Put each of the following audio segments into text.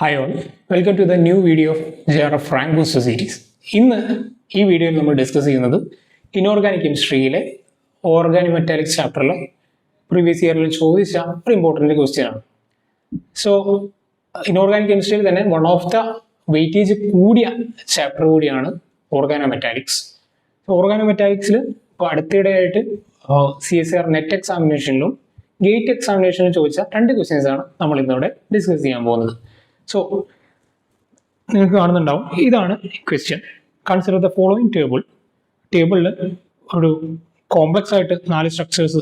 Hi all, welcome to the new video of JRF Rank Booster series. ഇന്ന് ഈ വീഡിയോയിൽ നമ്മൾ ഡിസ്കസ് ചെയ്യുന്നത് ഇനോർഗാനിക് കെമിസ്ട്രിയിലെ ഓർഗാനിമെറ്റാലിക്സ് ചാപ്റ്ററിലെ പ്രീവിയസ് ഇയറിൽ ചോദിച്ച ഒരു ഇമ്പോർട്ടൻ്റ് ക്വസ്റ്റ്യൻ ആണ്. സോ ഇനോർഗാനിക് കെമിസ്ട്രിയിൽ തന്നെ വൺ ഓഫ് ദ വെയിറ്റേജ് കൂടിയ ചാപ്റ്റർ കൂടിയാണ് ഓർഗാനോമെറ്റാലിക്സ്. ഓർഗാനോമെറ്റാലിക്സിൽ ഇപ്പോൾ അടുത്തിടെയായിട്ട് CSIR നെറ്റ് എക്സാമിനേഷനിലും ഗേറ്റ് എക്സാമിനേഷനിലും ചോദിച്ച രണ്ട് ക്വസ്റ്റ്യൻസ് ആണ് നമ്മൾ ഇന്നിവിടെ ഡിസ്കസ് ചെയ്യാൻ പോകുന്നത്. സോ നിങ്ങൾക്ക് കാണുന്നുണ്ടാവും, ഇതാണ് ക്വസ്റ്റ്യൻ. കൺസിഡർ ദ ഫോളോയിങ് ടേബിളിൽ ഒരു കോംപ്ലക്സ് ആയിട്ട് 4 സ്ട്രക്ചേഴ്സ്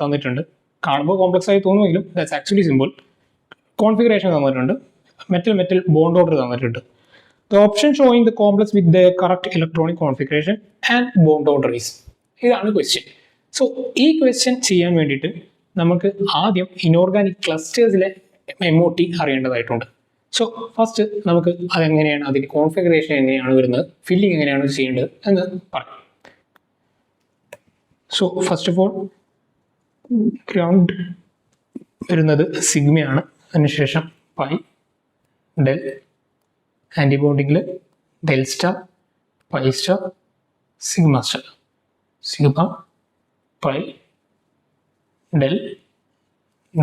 തന്നിട്ടുണ്ട്. കാണുമ്പോൾ കോംപ്ലക്സ് ആയി തോന്നുമെങ്കിലും ദാറ്റ്സ് ആക്ച്വലി സിമ്പിൾ. കോൺഫിഗറേഷൻ തന്നിട്ടുണ്ട്, മെറ്റൽ ബോണ്ട് ഓർഡർ തന്നിട്ടുണ്ട്. The option showing the complex with the correct electronic configuration and bond order is. ഇതാണ് ക്വസ്റ്റ്യൻ. സോ ഈ ക്വസ്റ്റ്യൻ ചെയ്യാൻ വേണ്ടിയിട്ട് നമുക്ക് ആദ്യം ഇനോർഗാനിക് ക്ലസ്റ്റേഴ്സിലെ MOT അറിയേണ്ടതായിട്ടുണ്ട്. സോ ഫസ്റ്റ് നമുക്ക് അതെങ്ങനെയാണ്, അതിൻ്റെ കോൺഫിഗറേഷൻ എങ്ങനെയാണ് വരുന്നത്, ഫില്ലിംഗ് എങ്ങനെയാണ് ചെയ്യേണ്ടത് എന്ന് പറയാം. So first of all ground വരുന്നത് സിഗ്മയാണ്, അതിനുശേഷം പൈ, ഡെൽ, ആൻറ്റിബോണ്ടിങ്ങിൽ del star, pi star, sigma star, sigma, pi, del,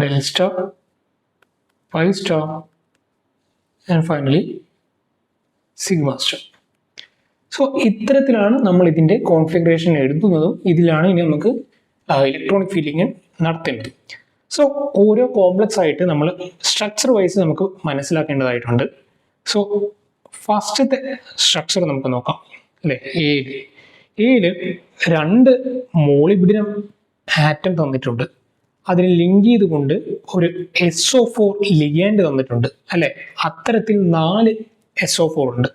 del star, pi star and finally sigma star. So ഇത്തരത്തിലാണ് നമ്മൾ ഇതിൻ്റെ കോൺഫിഗറേഷൻ എഴുതുന്നതും ഇതിലാണ് ഇനി നമുക്ക് ഇലക്ട്രോണിക് ഫീലിംഗ് നടത്തേണ്ടത്. സോ ഓരോ കോംപ്ലക്സ് ആയിട്ട് നമ്മൾ സ്ട്രക്ചർ വൈസ് നമുക്ക് മനസ്സിലാക്കേണ്ടതായിട്ടുണ്ട്. സോ ഫസ്റ്റത്തെ സ്ട്രക്ചർ നമുക്ക് നോക്കാം അല്ലേ. എയിൽ 2 മോളിബ്ഡിനം ആറ്റം തന്നിട്ടുണ്ട്. അതിന് ലിങ്ക് ചെയ്തുകൊണ്ട് ഒരു SO4 ലിഗാൻഡ് തന്നിട്ടുണ്ട് അല്ലെ. അത്തരത്തിൽ 4 SO4 ഉണ്ട്.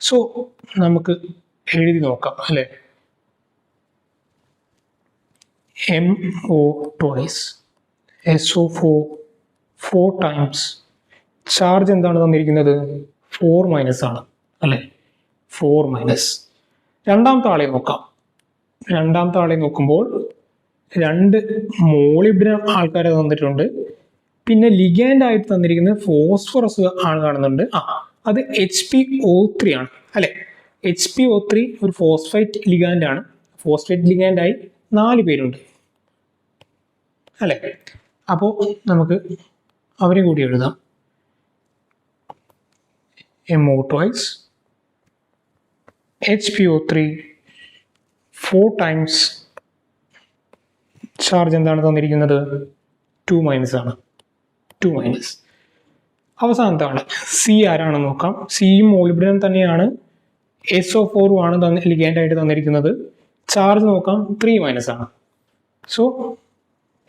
സോ നമുക്ക് എഴുതി നോക്കാം അല്ലെ. MO twice SO4 4 times. Charge എന്താണ് തന്നിരിക്കുന്നത്? 4- ആണ് അല്ലെ. 4-. രണ്ടാമത്തെ ആളെ നോക്കാം. രണ്ടാമത്തെ ആളെ നോക്കുമ്പോൾ 2 മോളിബ്ഡിനം ആൾക്കാരെ തന്നിട്ടുണ്ട്. പിന്നെ ലിഗാൻഡ് ആയിട്ട് തന്നിരിക്കുന്നത് ഫോസ്ഫറസ് ആണ് കാണുന്നുണ്ട്. അത് HPO3 ആണ് അല്ലെ. HPO3 ഒരു ഫോസ്ഫേറ്റ് ലിഗാൻഡ് ആണ്. ഫോസ്ഫേറ്റ് ലിഗാൻഡായി 4 പേരുണ്ട് അല്ലെ. അപ്പോൾ നമുക്ക് അവരെ കൂടി എഴുതാം. MO twice HPO3 4 times. Charge എന്താണ് തന്നിരിക്കുന്നത്? 2- ആണ്. 2-. അവസാനത്തെ ആള് സി ആരാണെന്ന് നോക്കാം. സിയും മോളിബ്ഡിനം തന്നെയാണ്, SO4 ആണ് ലിഗാൻഡ് ആയിട്ട് തന്നിരിക്കുന്നത്. ചാർജ് നോക്കാം, 3- ആണ്. സോ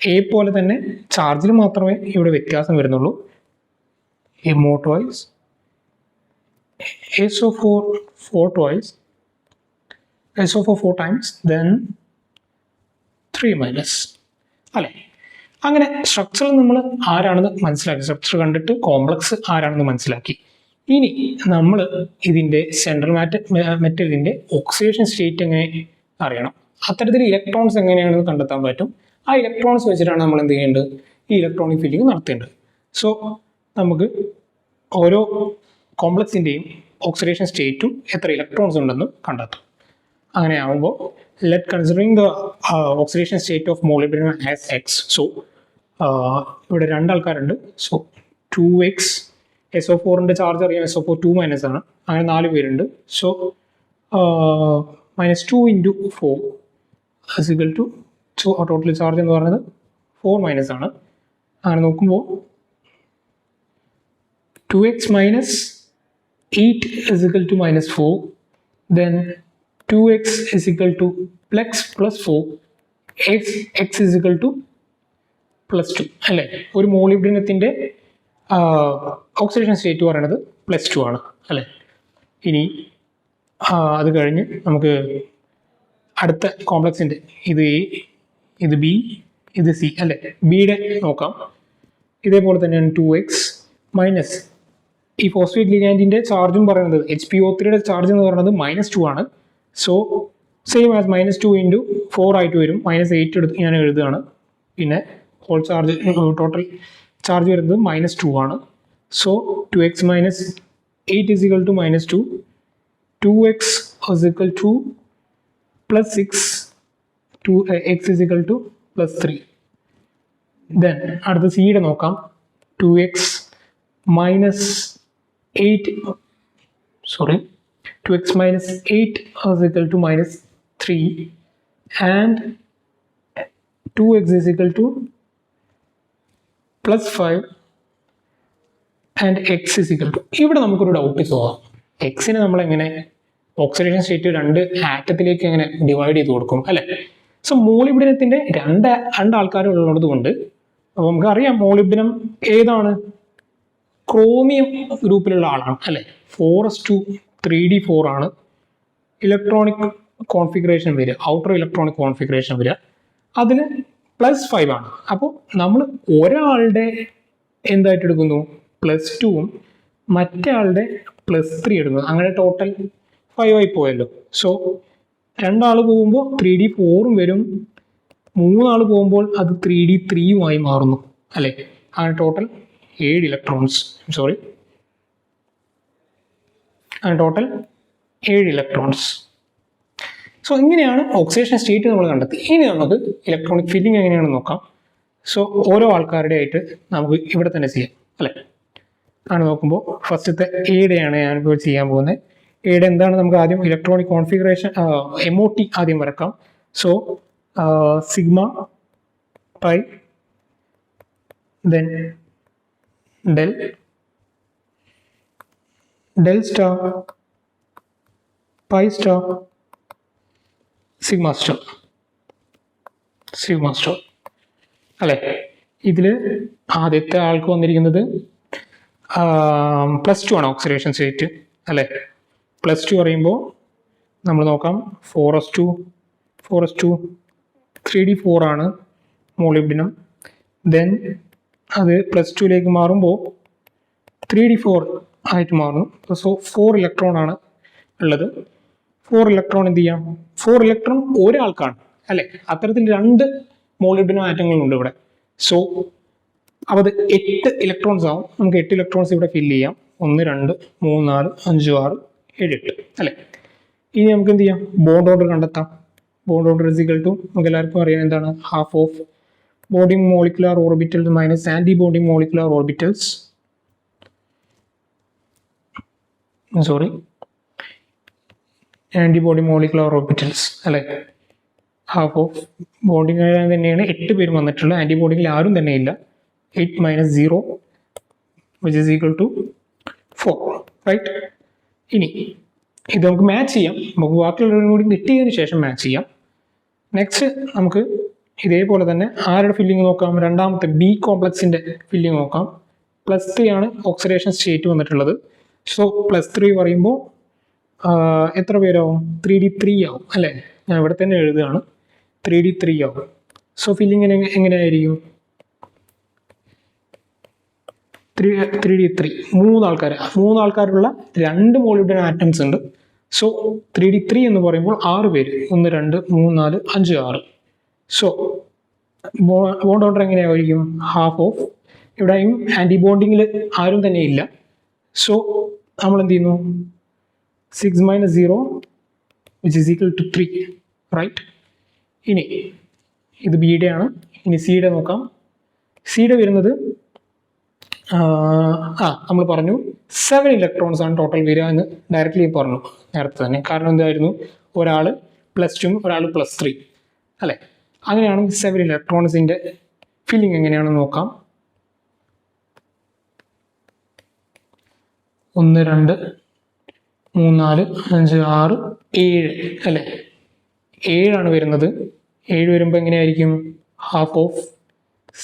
എ പോലെ തന്നെ ചാർജിൽ മാത്രമേ ഇവിടെ വ്യത്യാസം വരുന്നുള്ളൂ. MO twice SO4 4 times then 3- അല്ലെ. അങ്ങനെ സ്ട്രക്ചറിൽ നമ്മൾ ആരാണെന്ന് മനസ്സിലാക്കി, സ്ട്രക്ചർ കണ്ടിട്ട് കോംപ്ലക്സ് ആരാണെന്ന് മനസ്സിലാക്കി. ഇനി നമ്മൾ ഇതിൻ്റെ സെൻട്രൽ മെറ്റലിൻ്റെ ഓക്സിഡേഷൻ സ്റ്റേറ്റ് എങ്ങനെ അറിയണം, അത്തരത്തിൽ ഇലക്ട്രോൺസ് എങ്ങനെയാണെന്ന് കണ്ടെത്താൻ പറ്റും. ആ ഇലക്ട്രോൺസ് വെച്ചിട്ടാണ് നമ്മൾ എന്ത് ചെയ്യേണ്ടത്, ഈ ഇലക്ട്രോണിക് ഫീലിംഗ് നടത്തേണ്ടത്. സോ നമുക്ക് ഓരോ കോംപ്ലക്സിൻ്റെയും ഓക്സിഡേഷൻ സ്റ്റേറ്റും എത്ര ഇലക്ട്രോൺസ് ഉണ്ടെന്ന് കണ്ടെത്തും. അങ്ങനെ ആകുമ്പോൾ let considering the oxidation state of molybdenum as X. So ഇവിടെ 2 ആൾക്കാരുണ്ട്. സോ 2x SO4ൻ്റെ ചാർജ് അറിയാം, SO4 2- ആണ്. അങ്ങനെ 4 പേരുണ്ട്. സോ -2 × 4 = ടോട്ടൽ ചാർജ് എന്ന് പറയുന്നത് 4- ആണ്. അങ്ങനെ നോക്കുമ്പോൾ 2x - 8 = -4. then 2x = +4, x = +2 അല്ലേ. ഒരു മോളിബ്ഡിനത്തിൻ്റെ ഓക്സിഡേഷൻ സ്റ്റേറ്റ് പറയുന്നത് +2 ആണ് അല്ലേ. ഇനി അത് കഴിഞ്ഞ് നമുക്ക് അടുത്ത കോംപ്ലക്സിൻ്റെ ഇത് A, ഇത് B, ഇത് C അല്ലേ. ബിയുടെ നോക്കാം. ഇതേപോലെ തന്നെയാണ് 2x മൈനസ് ഈ ഫോസ്ഫേറ്റ് ലിഗാൻഡിൻ്റെ ചാർജും പറയുന്നത് HPO3യുടെ ചാർജ് എന്ന് പറയുന്നത് -2 ആണ്. സോ സെയിം ആസ് -2 × 4 ആയിട്ട് വരും. -8 എടുത്ത് ഞാൻ എഴുതുകയാണ്. പിന്നെ ഹോൾ ചാർജ് ടോട്ടൽ ചാർജ് വരുന്നത് -2 ആണ്. So 2x minus 8 is equal to minus 2. 2x is equal to plus 6. 2x is equal to plus 3. Then അടുത്ത സിയുടെ നോക്കാം. 2x minus 8 2x minus 8 is equal to minus 3 and 2x is equal to plus 5 and x is equal to. ഇവിടെ നമുക്കൊരു doubt ചോദിക്കാം. എക്സിനെ നമ്മൾ എങ്ങനെ oxidation state രണ്ട് ആറ്റത്തിലേക്ക് എങ്ങനെ ഡിവൈഡ് ചെയ്ത് കൊടുക്കും അല്ലേ? സോ മോളിബ്ഡിനത്തിൻ്റെ രണ്ട് ആൾക്കാരുള്ളത് കൊണ്ട് അപ്പോൾ നമുക്കറിയാം മോളിബ്ഡിനം ഏതാണ്? ക്രോമിയം ഗ്രൂപ്പിലുള്ള ആളാണ് അല്ലേ? 4s2 3d4 ആണ് ഇലക്ട്രോണിക് കോൺഫിഗറേഷൻ വരിക, ഔട്ടർ ഇലക്ട്രോണിക് കോൺഫിഗറേഷൻ വരിക. അതിന് +5 ആണ്. അപ്പോൾ നമ്മൾ ഒരാളുടെ എന്തായിട്ട് എടുക്കുന്നു? +2ഉം മറ്റേ ആളുടെ +3 എടുക്കുന്നു. അങ്ങനെ ടോട്ടൽ 5 ആയി പോയല്ലോ. സോ രണ്ടാൾ പോകുമ്പോൾ 3d4ഉം വരും, മൂന്നാൾ പോകുമ്പോൾ അത് 3d3യുമായി മാറുന്നു അല്ലേ? അങ്ങനെ ടോട്ടൽ 7 ഇലക്ട്രോൺസ്. അങ്ങനെ ടോട്ടൽ 7 ഇലക്ട്രോൺസ്. സോ ഇങ്ങനെയാണ് ഓക്സിഡേഷൻ സ്റ്റേറ്റ് നമ്മൾ കണ്ടെത്തി. ഇനി നമുക്ക് ഇലക്ട്രോണിക് ഫില്ലിംഗ് എങ്ങനെയാണെന്ന് നോക്കാം. സോ ഓരോ ആൾക്കാരുടെ ആയിട്ട് നമുക്ക് ഇവിടെ തന്നെ ചെയ്യാം അല്ലേ? ആണ് നോക്കുമ്പോൾ ഫസ്റ്റത്തെ എയുടെയാണ് ഞാനിപ്പോൾ ചെയ്യാൻ പോകുന്നത്. എയുടെ എന്താണ് നമുക്ക് ആദ്യം ഇലക്ട്രോണിക് കോൺഫിഗറേഷൻ MOT ആദ്യം വരക്കാം. So sigma pi then del star pi star sigma star അല്ലേ? ഇതിൽ ആദ്യത്തെ ആൾക്ക് വന്നിരിക്കുന്നത് +2 ആണ് ഓക്സിഡേഷൻ സ്റ്റേറ്റ് അല്ലേ? +2 പറയുമ്പോൾ നമ്മൾ നോക്കാം 4s2 3d4 ആണ് മോളിബ്ഡിനം. ദെൻ അത് +2ലേക്ക് മാറുമ്പോൾ 3d4 ആയിട്ട് മാറുന്നു. സോ 4 ഇലക്ട്രോൺ ആണ് ഉള്ളത്. 4 ഇലക്ട്രോൺ എന്ത് ചെയ്യാം? 4 ഇലക്ട്രോൺ ഒരാൾക്കാണ് അല്ലേ? അത്തരത്തിൽ 2 മോളിബ്ഡിനം ആറ്റങ്ങളുണ്ട് ഇവിടെ. സോ അപ്പോൾ അത് 8 ഇലക്ട്രോൺസ് ആവും. നമുക്ക് 8 ഇലക്ട്രോൺസ് ഇവിടെ ഫില്ല് ചെയ്യാം. 1 2 3 4 5 6 7 8 അല്ലേ? ഇനി നമുക്ക് എന്ത് ചെയ്യാം? ബോണ്ട് ഓർഡർ കണ്ടെത്താം. Bond order is equal to നമുക്ക് എല്ലാവർക്കും അറിയാം എന്താണ്? Half of bonding molecular orbitals minus anti bonding molecular orbitals. Antibody molecular orbitals അല്ലേ? ഹാഫ് ഓഫ് ബോണ്ടിങ് തന്നെയാണ് 8 പേരും വന്നിട്ടുള്ളത്. ആൻറ്റിബോഡിയിൽ ആരും തന്നെ ഇല്ല. 8 - 0 which is equal to 4 right. ഇനി ഇത് നമുക്ക് മാച്ച് ചെയ്യാം. നമുക്ക് ബാക്കിയുള്ളവരും കൂടി കിട്ടിയതിന് ശേഷം മാച്ച് ചെയ്യാം. നെക്സ്റ്റ് നമുക്ക് ഇതേപോലെ തന്നെ ആരുടെ ഫില്ലിങ് നോക്കാം? രണ്ടാമത്തെ B കോംപ്ലക്സിൻ്റെ ഫില്ലിങ് നോക്കാം. +3 ആണ് ഓക്സിഡേഷൻ സ്റ്റേറ്റ് വന്നിട്ടുള്ളത്. സോ +3 പറയുമ്പോൾ എത്ര പേരാവും? 3d3 ആവും അല്ലേ? ഞാൻ ഇവിടെ തന്നെ എഴുതുകയാണ്. 3d3 ആവും. സോ ഫില്ലിങ് എങ്ങനെയായിരിക്കും? 3d3 മൂന്നാൾക്കാരുള്ള 2 മോളിബ്ഡിനം ആറ്റംസ് ഉണ്ട്. സോ 3d3 എന്ന് പറയുമ്പോൾ 6 പേര്. 1 2 3 4 5 6. സോ ബോണ്ട് ഓർഡർ എങ്ങനെയായിരിക്കും? ഹാഫ് ഓഫ് ഇവിടെയും ആൻറ്റിബോണ്ടിങ്ങിൽ ആരും തന്നെ ഇല്ല. സോ നമ്മൾ എന്ത് ചെയ്യുന്നു? 6 - 0 which is equal to 3 right. ഇനി ഇത് ബിയുടെ ആണ്. ഇനി സിയുടെ നോക്കാം. സിയുടെ വരുന്നത് നമ്മൾ പറഞ്ഞു 7 ഇലക്ട്രോൺസ് ആണ് ടോട്ടൽ വരിക എന്ന് ഡയറക്റ്റ്ലി പറഞ്ഞു നേരത്തെ തന്നെ. കാരണം എന്തായിരുന്നു? ഒരാൾ +2 ഒരാൾ +3 അല്ലേ? അങ്ങനെയാണ് 7 ഇലക്ട്രോൺസിൻ്റെ ഫില്ലിംഗ് എങ്ങനെയാണെന്ന് നോക്കാം. 1 2 3 4 5 6 7 അല്ലേ? 7 ആണ് വരുന്നത്. 7 വരുമ്പോൾ എങ്ങനെയായിരിക്കും? Half of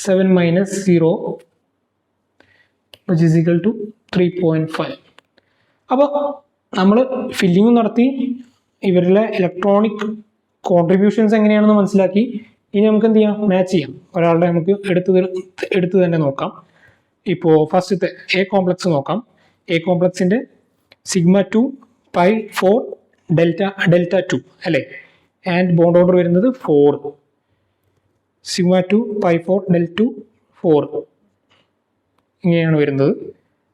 7 - 0 which is equal to 3.5. അപ്പോൾ നമ്മൾ ഫില്ലിങ്ങും നടത്തി, ഇവരിലെ ഇലക്ട്രോണിക് കോൺട്രിബ്യൂഷൻസ് എങ്ങനെയാണെന്ന് മനസ്സിലാക്കി. ഇനി നമുക്ക് എന്ത് ചെയ്യാം? മാച്ച് ചെയ്യാം. ഒരാളുടെ നമുക്ക് എടുത്ത് തന്നെ നോക്കാം. ഇപ്പോൾ ഫസ്റ്റത്തെ എ കോംപ്ലക്സ് നോക്കാം. എ കോംപ്ലക്സിൻ്റെ σ2 π4 ഡെൽറ്റ2 അല്ലേ? ആൻഡ് ബോണ്ട് ഓർഡർ വരുന്നത് 4. σ2 π4 del2 4 ഇങ്ങനെയാണ് വരുന്നത്.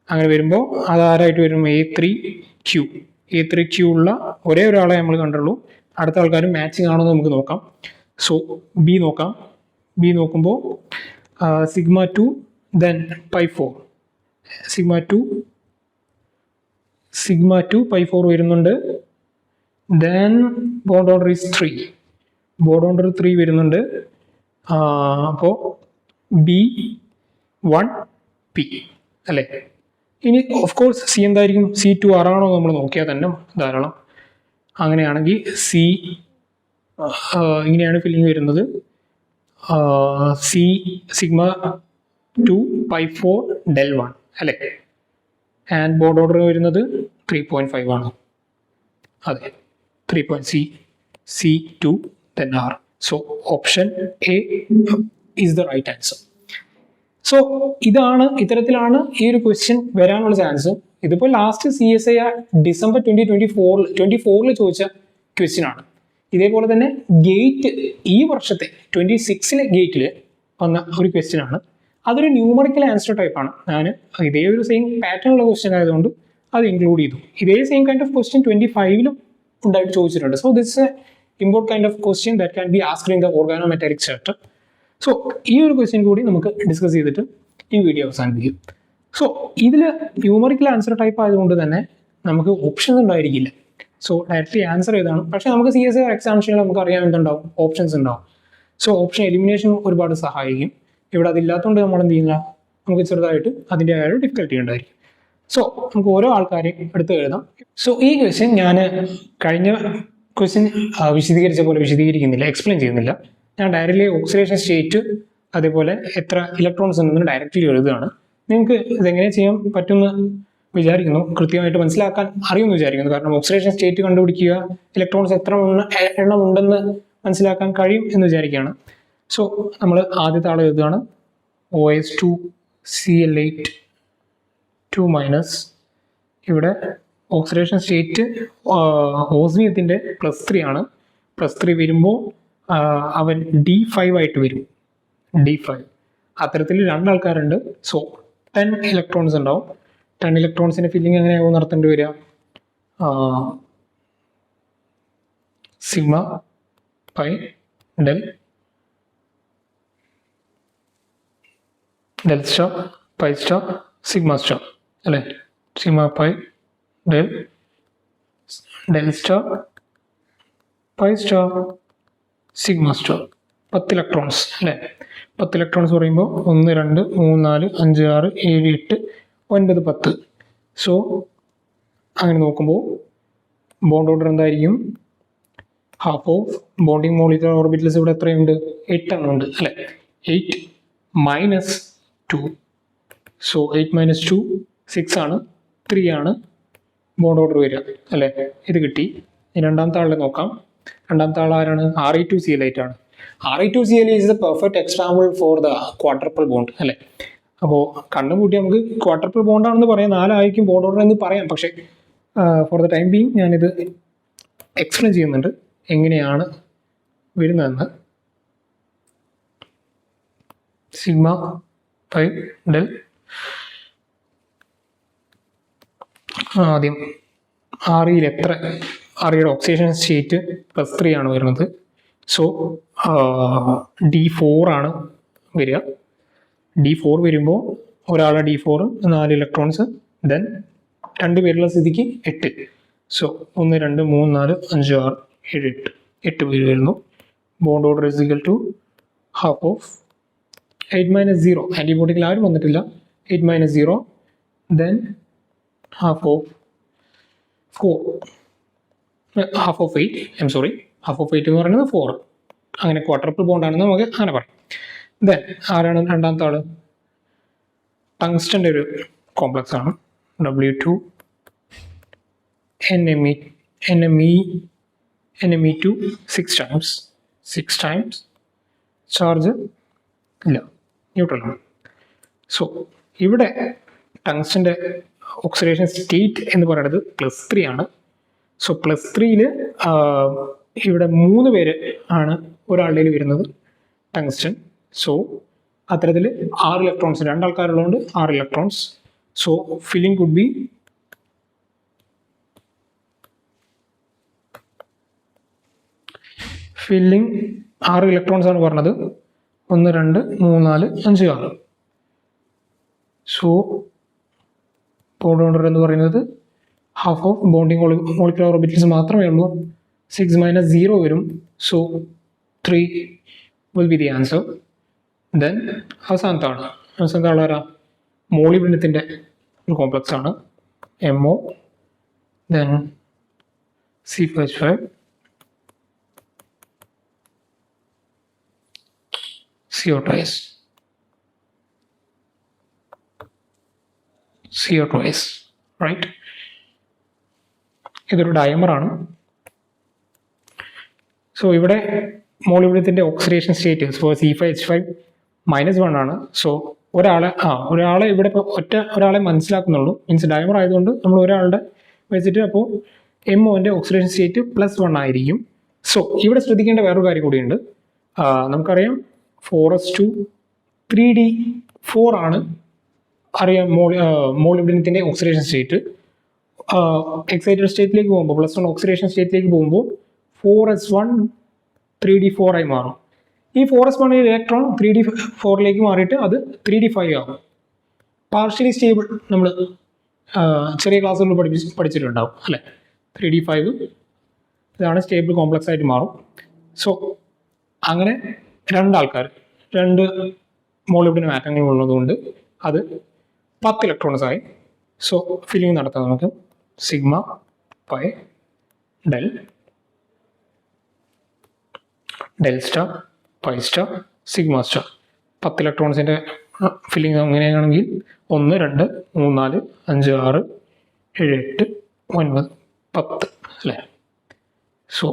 അങ്ങനെ വരുമ്പോൾ അതാരായിട്ട് വരും? A3Q ഉള്ള ഒരേ ഒരാളെ നമ്മൾ കണ്ടുള്ളൂ. അടുത്ത ആൾക്കാർ മാച്ചിങ് ആണോ എന്ന് നമുക്ക് നോക്കാം. സോ ബി നോക്കാം. ബി നോക്കുമ്പോൾ σ2 then π4 σ2 π4 വരുന്നുണ്ട്. then bond order is 3 വരുന്നുണ്ട്. അപ്പോൾ B1P അല്ലേ? ഇനി ഓഫ് കോഴ്സ് സി എന്തായിരിക്കും? C2R ആണോ നമ്മൾ നോക്കിയാൽ തന്നെ ധാരാളം. അങ്ങനെയാണെങ്കിൽ സി ഇങ്ങനെയാണ് ഫില്ലിങ് വരുന്നത്. σ2 π4 del1 അല്ലേ? ആൻഡ് ബോർഡ് ഓർഡർ വരുന്നത് 3.5 ആണ്. അതെ, 3. C2 then R. So option A is the right answer. So ഇത്തരത്തിലാണ് ഈ ഒരു ക്വസ്റ്റ്യൻ വരാനുള്ള ചാൻസ്. ഇതിപ്പോൾ ലാസ്റ്റ് CSIR ഡിസംബർ 2024 ചോദിച്ച ക്വസ്റ്റ്യൻ ആണ്. ഇതേപോലെ തന്നെ ഗേറ്റ് ഈ വർഷത്തെ 26 ഗേറ്റിൽ വന്ന ഒരു ക്വസ്റ്റ്യൻ ആണ്. അതൊരു ന്യൂമറിക്കൽ ആൻസർ ടൈപ്പാണ്. ഞാൻ ഇതേ ഒരു സെയിം പാറ്റേൺ ഉള്ള ക്വസ്റ്റ്യൻ ആയതുകൊണ്ട് അത് ഇൻക്ലൂഡ് ചെയ്തു. ഇതേ സെയിം കൈൻഡ് ഓഫ് ക്വസ്റ്റ്യൻ 25 ഉണ്ടായിട്ട് ചോദിച്ചിട്ടുണ്ട്. So this A important kind of question that can be asked in the organometallic chapter. So ഈ ഒരു ക്വസ്റ്റ്യൻ കൂടി നമുക്ക് ഡിസ്കസ് ചെയ്തിട്ട് ഈ വീഡിയോ അവസാനിപ്പിക്കും. സോ ഇതിൽ ന്യൂമറിക്കൽ ആൻസർ ടൈപ്പ് ആയതുകൊണ്ട് തന്നെ നമുക്ക് ഓപ്ഷൻസ് ഉണ്ടായിരിക്കില്ല. സോ ഡയറക്റ്റ്ലി ആൻസർ ചെയ്താണ്. പക്ഷേ നമുക്ക് CSIR എക്സാമിനേഷനിൽ നമുക്ക് അറിയാൻ എന്തുണ്ടാവും? ഓപ്ഷൻസ് ഉണ്ടാവും. സോ ഓപ്ഷൻ എലിമിനേഷൻ ഒരുപാട് സഹായിക്കും. ഇവിടെ അതില്ലാത്തതുകൊണ്ട് നമ്മൾ എന്ത് ചെയ്യുന്നില്ല, നമുക്ക് ചെറുതായിട്ട് അതിൻ്റെ ആ ഒരു ഡിഫിക്കൽട്ടി ഉണ്ടായിരിക്കും. സോ നമുക്ക് ഓരോ ആൾക്കാരെയും എടുത്ത് എഴുതാം. സോ ഈ ക്വസ്റ്റ്യൻ ഞാൻ കഴിഞ്ഞ ക്വസ്റ്റ്യൻ വിശദീകരിച്ച പോലെ വിശദീകരിക്കുന്നില്ല, എക്സ്പ്ലെയിൻ ചെയ്യുന്നില്ല. ഞാൻ ഡയറക്റ്റ്ലി ഓക്സിഡേഷൻ സ്റ്റേറ്റ് അതേപോലെ എത്ര ഇലക്ട്രോൺസ് ഉണ്ടെന്ന് ഡയറക്റ്റ്ലി എഴുതുകയാണ്. നിങ്ങൾക്ക് ഇതെങ്ങനെ ചെയ്യാൻ പറ്റുമെന്ന് വിചാരിക്കുന്നു, കൃത്യമായിട്ട് മനസ്സിലാക്കാൻ അറിയുമെന്ന് വിചാരിക്കുന്നു. കാരണം ഓക്സിഡേഷൻ സ്റ്റേറ്റ് കണ്ടുപിടിക്കുക, ഇലക്ട്രോൺസ് എത്ര എണ്ണം ഉണ്ടെന്ന് മനസ്സിലാക്കാൻ കഴിയും എന്ന് വിചാരിക്കുകയാണ്. സോ നമ്മൾ ആദ്യത്തെ ആൾ എഴുതുകയാണ്. OH2 Cl8 2- ഇവിടെ ഓക്സിഡേഷൻ സ്റ്റേറ്റ് ഓസ്മിയത്തിൻ്റെ +3 ആണ്. +3 വരുമ്പോൾ അവൻ D5 ആയിട്ട് വരും. D5 അത്തരത്തിൽ 2 ആൾക്കാരുണ്ട്. സോ 10 ഇലക്ട്രോൺസ് ഉണ്ടാവും. 10 ഇലക്ട്രോൺസിൻ്റെ ഫില്ലിംഗ് എങ്ങനെയാവും നടത്തേണ്ടി വരിക? Sigma pi del star pi star sigma star അല്ലേ? Sigma pi del star pi star sigma star. 10 electrons അല്ലേ? 10 ഇലക്ട്രോൺസ് പറയുമ്പോൾ 1 2 3 4 5 6 7 8 9 10. സോ അങ്ങനെ നോക്കുമ്പോൾ ബോണ്ട് ഓർഡർ എന്തായിരിക്കും? Half of bonding molecular orbitals ഇവിടെ എത്രയുണ്ട്? 8 എണ്ണം ഉണ്ട് അല്ലേ? 8 - 2. സോ 8 - 2 6 ആണ്. 3 ആണ് ബോണ്ട് ഓർഡർ വരിക അല്ലേ? ഇത് കിട്ടി. രണ്ടാമത്തെ ആളെ നോക്കാം. രണ്ടാമത്തെ ആൾ ആരാണ്? Re2Cl8 ആണ്. Re2Cl8 is the perfect example for the quadruple bond അല്ലേ? അപ്പോൾ കണ്ടുകൂട്ടി നമുക്ക് ക്വാഡ്രപ്പിൾ ബോണ്ടാണെന്ന് പറയാം, 4 ആയിരിക്കും ബോണ്ട് ഓർഡർ എന്ന് പറയാം. പക്ഷേ ഫോർ ദ ടൈം ബീങ് ഞാനിത് എക്സ്പ്ലെയിൻ ചെയ്യുന്നുണ്ട് എങ്ങനെയാണ് വരുന്നതെന്ന്. സിഗ്മ പൈ ഡെൽ ആദ്യം Reയിൽ Reയുടെ ഓക്സിഡേഷൻ സ്റ്റേറ്റ് +3 ആണ് വരുന്നത്. സോ D4 ആണ് വരിക. D4 വരുമ്പോൾ ഒരാളെ D4 4 ഇലക്ട്രോൺസ്, ദെൻ 2 പേരുള്ള സ്ഥിതിക്ക് 8. സോ 1 2 3 4 5 6 7 8 പേര് വരുന്നു. Bond order is equal to half of 8 - 0. ആൻറ്റിബോഡിക്കിൽ ആരും വന്നിട്ടില്ല. 8 - 0 then half of 4 half of 8 half of 8 എന്ന് പറയുന്നത് 4. അങ്ങനെ ക്വാഡ്രപ്പിൾ ബോണ്ടാണെന്ന് നമുക്ക് അങ്ങനെ പറയാം. ദെൻ ആരാണ് രണ്ടാമത്തെ ആൾ? ടങ്സ്റ്റൻ്റെ ഒരു കോംപ്ലക്സ് ആണ്. W2 NMe2 6 ടൈംസ് ചാർജ് ഇല്ല, ന്യൂട്രലാണ്. സോ ഇവിടെ ടങ്സ്റ്റൻ്റെ ഓക്സിഡേഷൻ സ്റ്റേറ്റ് എന്ന് പറയുന്നത് +3 ആണ്. സോ +3യിൽ ഇവിടെ 3 പേര് ആണ് ഒരാളുടെ വരുന്നത് ടങ്സ്റ്റൻ. സോ അത്തരത്തിൽ 6 electrons, 2 ആൾക്കാരുള്ളതുകൊണ്ട് 6 electrons. So filling could be filling 6 electrons ആണ് പറഞ്ഞത്. 1 2 3 4 5 6. സോ ബോണ്ട് ഓർഡർ എന്ന് പറയുന്നത് half of bonding molecular orbitals മാത്രമേ ഉള്ളൂ. 6 മൈനസ് 0 വരും. So 3 will be the answer. Then അവസാനത്തെ ആൾ ആരാ? മോളിബ്ഡിനത്തിൻ്റെ ഒരു കോംപ്ലക്സ് ആണ്. MO then C5H5 CO twice, right? ഇതൊരു ഡയമറാണ്. സോ ഇവിടെ മോളിബ്ഡിനത്തിൻ്റെ ഓക്സിഡേഷൻ സ്റ്റേറ്റ് C5H5 -1 ആണ്. സോ ഒരാളെ ഇവിടെ ഇപ്പോൾ ഒരാളെ മനസ്സിലാക്കുന്നുള്ളൂ. മീൻസ് ഡയമർ ആയതുകൊണ്ട് നമ്മൾ ഒരാളുടെ വെച്ചിട്ട് അപ്പോൾ MOൻ്റെ ഓക്സിഡേഷൻ സ്റ്റേറ്റ് +1 ആയിരിക്കും. സോ ഇവിടെ ശ്രദ്ധിക്കേണ്ട വേറൊരു കാര്യം കൂടിയുണ്ട്. നമുക്കറിയാം 4s2 3d4 ആണ് അറിയാം മോളിബ്ഡിനത്തിൻ്റെ ഓക്സിഡേഷൻ സ്റ്റേറ്റ്. എക്സൈറ്റഡ് സ്റ്റേറ്റിലേക്ക് പോകുമ്പോൾ +1 ഓക്സിഡേഷൻ സ്റ്റേറ്റിലേക്ക് പോകുമ്പോൾ 4s1 3d4 ആയി മാറും. ഈ 4s1 ഇലക്ട്രോൺ 3d4ലേക്ക് മാറിയിട്ട് അത് 3d5 ആകും. പാർഷ്യലി സ്റ്റേബിൾ നമ്മൾ ചെറിയ ക്ലാസ്സുകളിൽ പഠിച്ചിട്ടുണ്ടാവും അല്ലേ? 3d5 ഇതാണ് സ്റ്റേബിൾ കോംപ്ലക്സ് ആയിട്ട് മാറും. സോ അങ്ങനെ രണ്ട് മോളിബ്ഡിനം ആറ്റങ്ങൾ ഉള്ളതുകൊണ്ട് അത് 10 ഇലക്ട്രോൺസ് ആയി. സോ ഫില്ലിംഗ് നടത്താം നമുക്ക്. Sigma pi del star pi star sigma star 10 ഇലക്ട്രോൺസിൻ്റെ ഫില്ലിംഗ് അങ്ങനെയാണെങ്കിൽ 1 2 3 4 5 6 7 8 9 10 അല്ലേ? So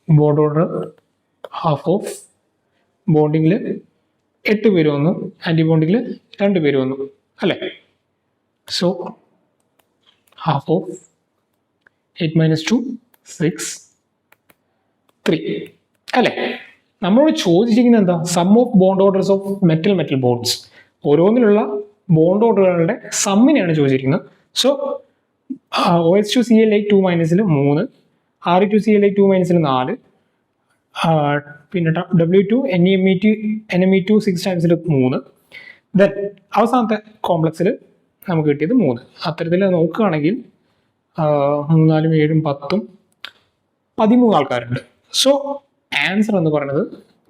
bond order half of ബോണ്ടിങ്ങിൽ 8 പേര് വന്നു, ആൻറ്റി ബോണ്ടിങ്ങിൽ 2 പേര് വന്നു അല്ലേ? സോ ഹാഫ് ഓഫ് 8 - 2 6 3 അല്ലേ? നമ്മളോട് ചോദിച്ചിരിക്കുന്നത് എന്താ? Sum of bond orders of metal bonds. ഓരോന്നിലുള്ള ബോണ്ട് ഓർഡറുകളുടെ സമ്മിനെയാണ് ചോദിച്ചിരിക്കുന്നത്. സോ OH2Cl2- 3, Re2Cl2- 4, പിന്നെ W2 NMe2 6 times 3. ദെൻ അവസാനത്തെ കോംപ്ലക്സിൽ നമുക്ക് കിട്ടിയത് 3. അത്തരത്തിൽ നോക്കുകയാണെങ്കിൽ 3 4 7 10 13 ആൾക്കാരുണ്ട്. സോ ആൻസർ എന്ന് പറയുന്നത്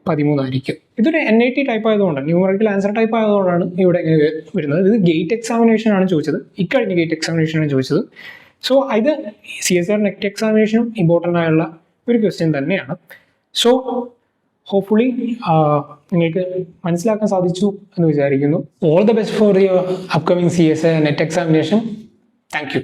13 ആയിരിക്കും. ഇതൊരു NIT ടൈപ്പ് ആയതുകൊണ്ടാണ്, ന്യൂമറിക്കൽ ആൻസർ ടൈപ്പ് ആയതുകൊണ്ടാണ് ഇവിടെ ഇങ്ങനെ വരുന്നത്. ഇത് ഗേറ്റ് എക്സാമിനേഷൻ ആണ് ചോദിച്ചത്, ഇക്കഴിഞ്ഞ ഗേറ്റ് എക്സാമിനേഷൻ ആണ് ചോദിച്ചത്. സോ ഇത് CSIR നെറ്റ് എക്സാമിനേഷനും ഇമ്പോർട്ടൻ്റ് ആയുള്ള ഒരു ക്വസ്റ്റ്യൻ തന്നെയാണ്. സോ ഹോപ്പ്ഫുള്ളി നിങ്ങൾക്ക് മനസ്സിലാക്കാൻ സാധിച്ചു എന്ന് വിചാരിക്കുന്നു. All the best for your upcoming CSIR net examination. Thank you.